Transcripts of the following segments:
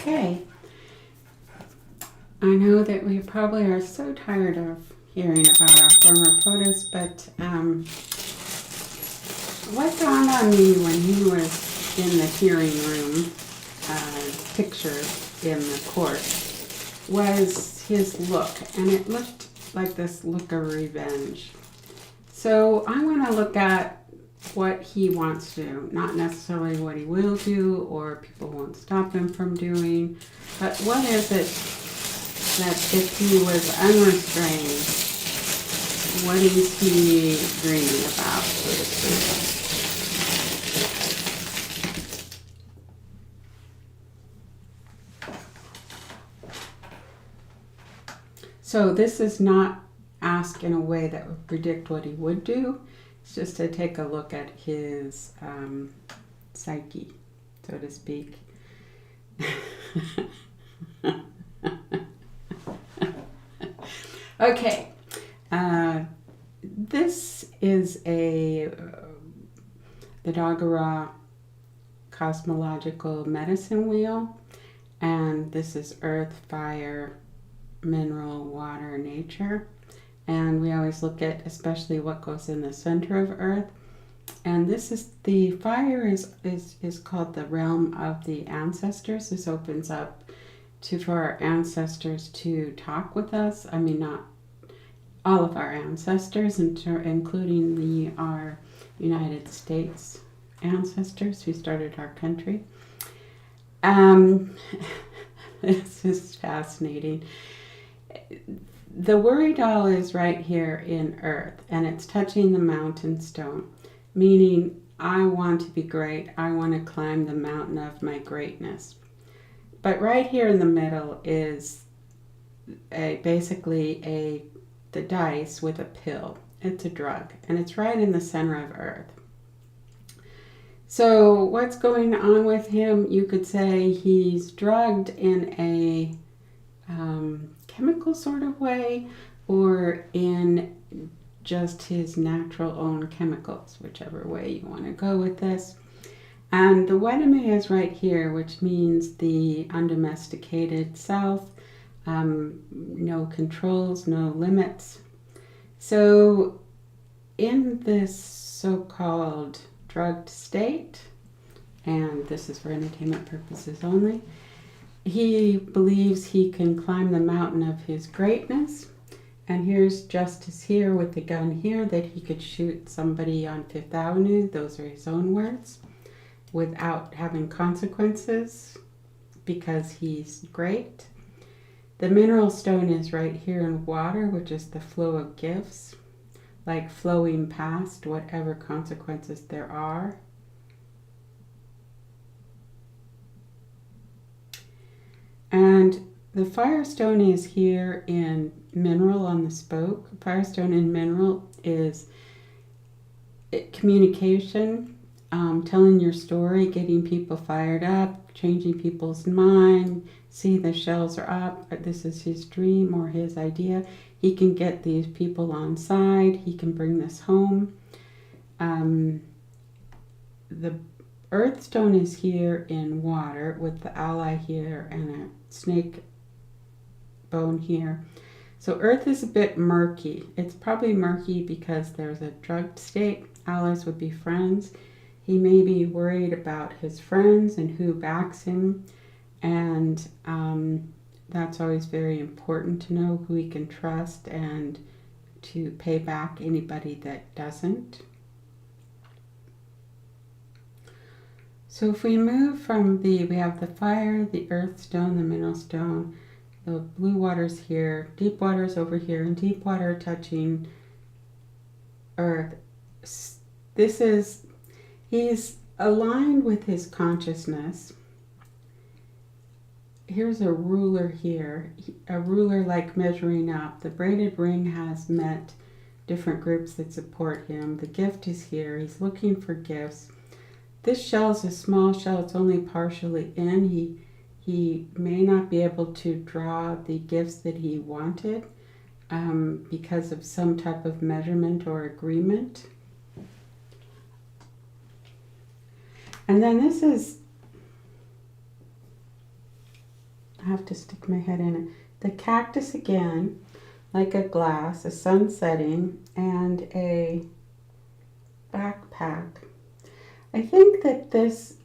Okay. I know that we probably are so tired of hearing about our former POTUS, but what dawned on me when he was in the hearing room, pictured in the court, was his look, and it looked like this look of revenge. So I want to look at what he wants to do, not necessarily what he will do or people won't stop him from doing, but what is it that if he was unrestrained, what is he dreaming about, so to speak? So this is not asked in a way that would predict what he would do. It's just to take a look at his psyche, so to speak. Okay, this is the Doggerah Cosmological Medicine Wheel, and this is Earth, Fire, Mineral, Water, Nature. And we always look at especially what goes in the center of Earth. And this is the fire is called the realm of the ancestors. This opens up for our ancestors to talk with us. I mean, not all of our ancestors, including our United States ancestors who started our country. This is fascinating. The worry doll is right here in Earth, and it's touching the mountain stone, meaning I want to be great. I want to climb the mountain of my greatness. But right here in the middle is basically the dice with a pill. It's a drug, and it's right in the center of Earth. So what's going on with him? You could say he's drugged in a chemical sort of way, or in just his natural own chemicals, whichever way you want to go with this. And the Wedeme is right here, which means the undomesticated self, no controls, no limits. So in this so-called drugged state, and this is for entertainment purposes only, he believes he can climb the mountain of his greatness. And here's Justice here with the gun here, that he could shoot somebody on Fifth Avenue, those are his own words, without having consequences because he's great. The mineral stone is right here in water, which is the flow of gifts, like flowing past whatever consequences there are. And the firestone is here in mineral on the spoke. Firestone in mineral is communication, telling your story, getting people fired up, changing people's mind. See, the shells are up. This is his dream or his idea. He can get these people on side. He can bring this home. The earthstone is here in water with the ally here and a snake bone here. So earth is a bit murky. It's probably murky because there's a drugged state. Allies would be friends. He may be worried about his friends and who backs him. And that's always very important to know who he can trust and to pay back anybody that doesn't. So if we move from we have the fire, the earth stone, the mineral stone, the blue water's here, deep water's over here, and deep water touching earth. He's aligned with his consciousness. Here's a ruler here, a ruler like measuring up. The braided ring has met different groups that support him. The gift is here. He's looking for gifts. This shell is a small shell. It's only partially in. He may not be able to draw the gifts that he wanted because of some type of measurement or agreement. And then this is I have to stick my head in it. The cactus again, like a glass, a sun setting, and a backpack. I think that this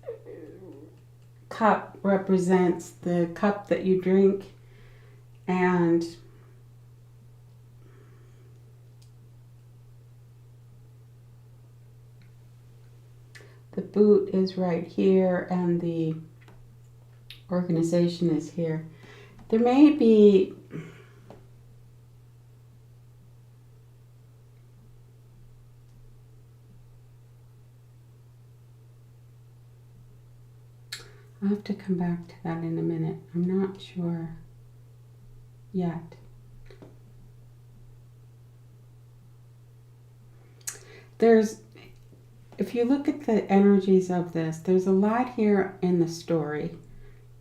cup represents the cup that you drink, and the boot is right here, and the organization is here. There may be I'll have to come back to that in a minute. I'm not sure yet. If you look at the energies of this, there's a lot here in the story.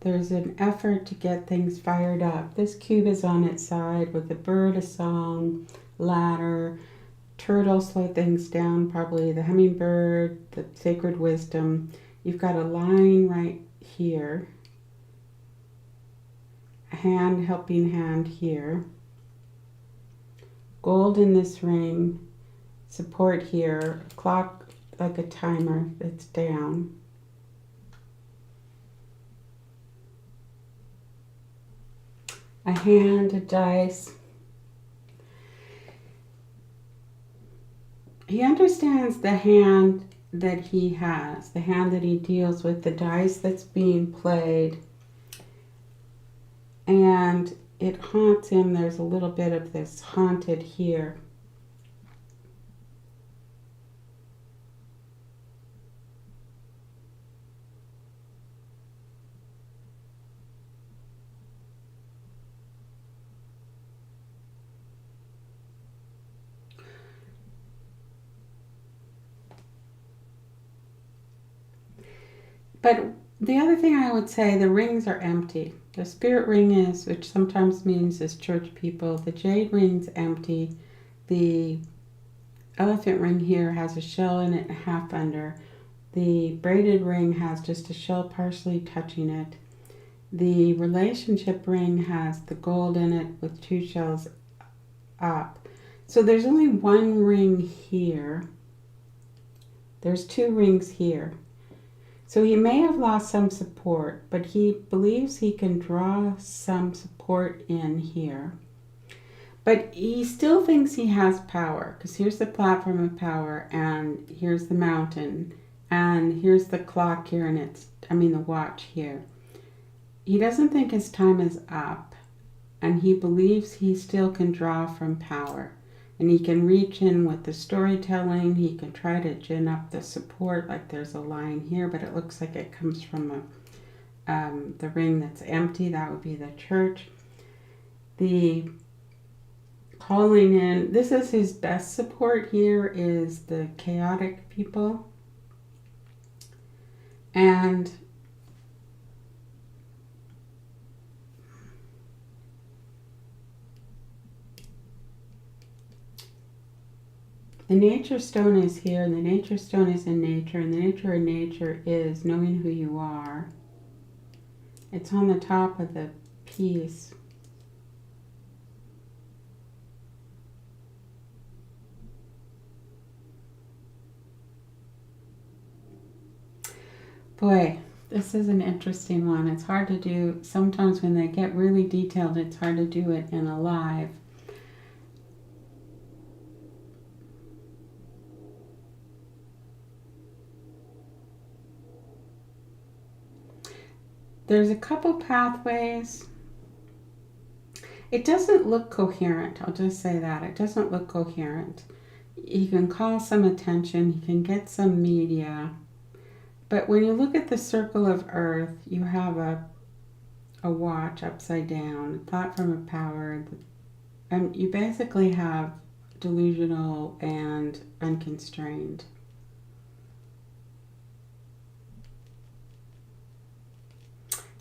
There's an effort to get things fired up. This cube is on its side with a bird, a song, ladder, turtle, slow things down, probably the hummingbird, the sacred wisdom. You've got a line right here, a hand, helping hand here, gold in this ring, support here, a clock like a timer that's down. A hand, a dice. He understands the hand that he has, the hand that he deals with, the dice that's being played, and it haunts him. There's a little bit of this haunted here. But the other thing I would say, the rings are empty. The spirit ring is, which sometimes means is church people. The jade ring's empty. The elephant ring here has a shell in it and a half under. The braided ring has just a shell partially touching it. The relationship ring has the gold in it with two shells up. So there's only one ring here. There's two rings here. So he may have lost some support, but he believes he can draw some support in here. But he still thinks he has power, because here's the platform of power, and here's the mountain, and here's the clock here, and the watch here. He doesn't think his time is up, and he believes he still can draw from power. And he can reach in with the storytelling. He can try to gin up the support, like there's a line here, but it looks like it comes from the ring that's empty. That would be the church. The calling in, this is his best support here, is the chaotic people. And the nature stone is here, and the nature stone is in nature, and the nature in nature is knowing who you are. It's on the top of the piece. Boy, this is an interesting one. It's hard to do. Sometimes when they get really detailed, it's hard to do it in a live. There's a couple pathways. It doesn't look coherent. I'll just say that. It doesn't look coherent. He can call some attention. He can get some media. But when you look at the circle of earth, you have a watch upside down, a platform of power, and you basically have delusional and unconstrained.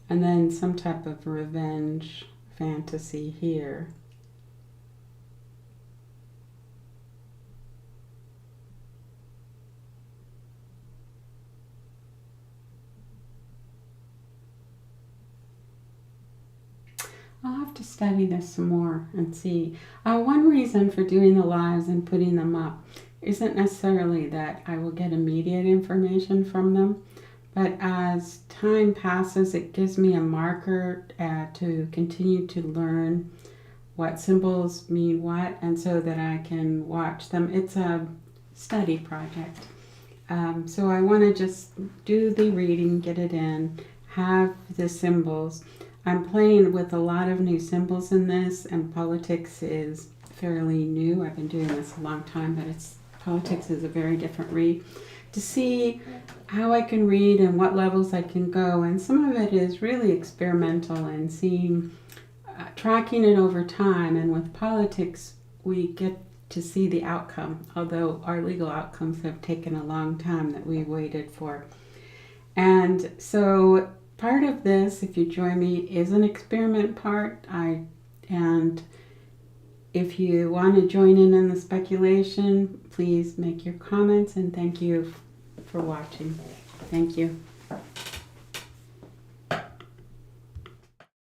And then some type of revenge fantasy here. have to study this some more and see. One reason for doing the lives and putting them up isn't necessarily that I will get immediate information from them, but as time passes, it gives me a marker to continue to learn what symbols mean what, and so that I can watch them. It's a study project. So I want to just do the reading, get it in, have the symbols. I'm playing with a lot of new symbols in this, and politics is fairly new. I've been doing this a long time, but politics is a very different read. To see how I can read and what levels I can go, and some of it is really experimental and seeing, tracking it over time. And with politics, we get to see the outcome, although our legal outcomes have taken a long time that we waited for. And so part of this, if you join me, is an experiment part. And if you want to join in the speculation, please make your comments, and thank you for watching. Thank you.